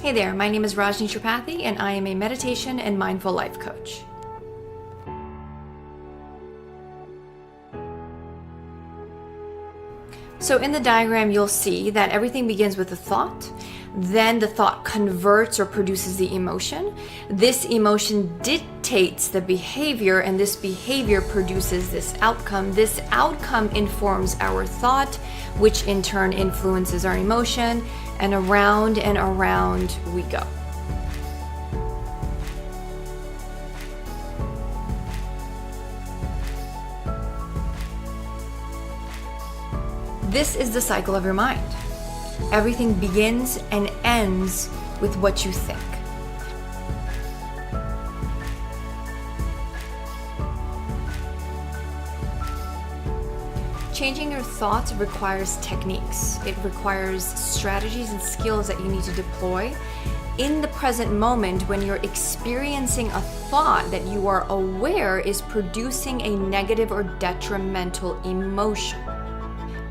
Hey there, my name is Rajni and I am a meditation and mindful life coach. So in the diagram, you'll see that everything begins with a thought. Then the thought converts or produces the emotion. This emotion dictates the behavior, and this behavior produces this outcome. This outcome informs our thought, which in turn influences our emotion, and around we go. This is the cycle of your mind. Everything begins and ends with what you think. Changing your thoughts requires techniques. It requires strategies and skills that you need to deploy in the present moment when you're experiencing a thought that you are aware is producing a negative or detrimental emotion.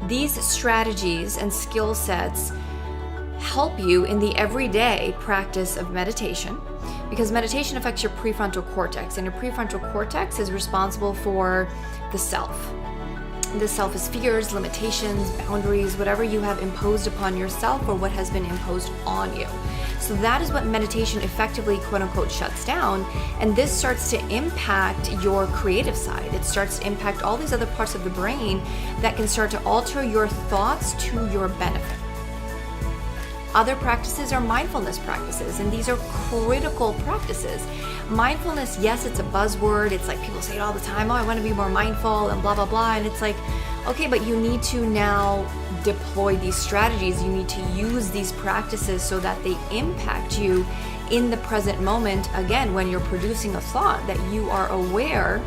These strategies and skill sets help you in the everyday practice of meditation, because meditation affects your prefrontal cortex, and your prefrontal cortex is responsible for the self. The self is fears, limitations, boundaries, whatever you have imposed upon yourself or what has been imposed on you. So that is what meditation effectively, quote unquote, shuts down. And this starts to impact your creative side. It starts to impact all these other parts of the brain that can start to alter your thoughts to your benefit. Other practices are mindfulness practices, and these are critical practices. Mindfulness, yes, it's a buzzword. It's like people say it all the time, oh, I want to be more mindful and blah, blah, blah. And it's like, okay, but you need to now deploy these strategies. You need to use these practices so that they impact you in the present moment. Again, when you're producing a thought that you are aware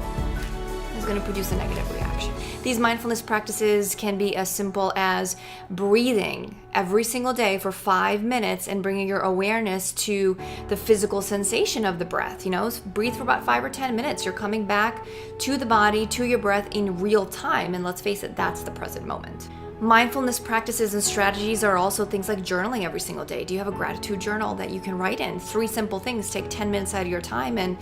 is going to produce a negative reaction. These mindfulness practices can be as simple as breathing every single day for 5 minutes and bringing your awareness to the physical sensation of the breath. Breathe for about 5 or 10 minutes. You're coming back to the body, to your breath in real time. And let's face it, that's the present moment. Mindfulness practices and strategies are also things like journaling every single day. Do you have a gratitude journal that you can write in? 3 simple things. Take 10 minutes out of your time and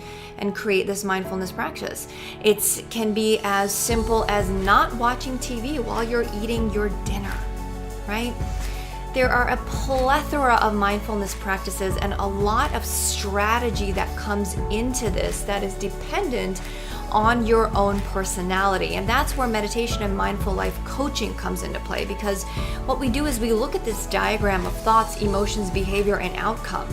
create this mindfulness practice. It can be as simple as not watching TV while you're eating your dinner, right? There are a plethora of mindfulness practices and a lot of strategy that comes into this that is dependent on your own personality. And that's where meditation and mindful life coaching comes into play, because what we do is we look at this diagram of thoughts, emotions, behavior, and outcome.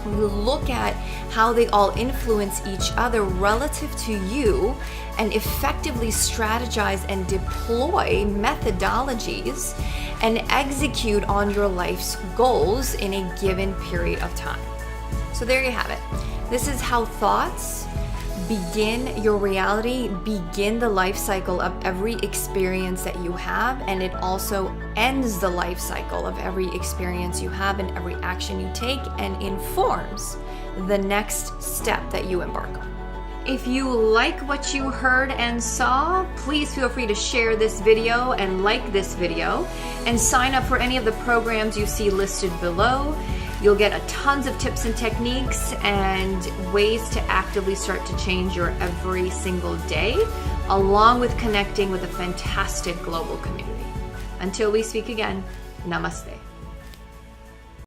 We look at how they all influence each other relative to you and effectively strategize and deploy methodologies and execute on your life's goals in a given period of time. So there you have it. This is how thoughts begin your reality, begin the life cycle of every experience that you have, and it also ends the life cycle of every experience you have and every action you take, and informs the next step that you embark on. If you like what you heard and saw, please feel free to share this video and like this video, and sign up for any of the programs you see listed below. You'll get tons of tips and techniques and ways to actively start to change your every single day, along with connecting with a fantastic global community. Until we speak again, namaste.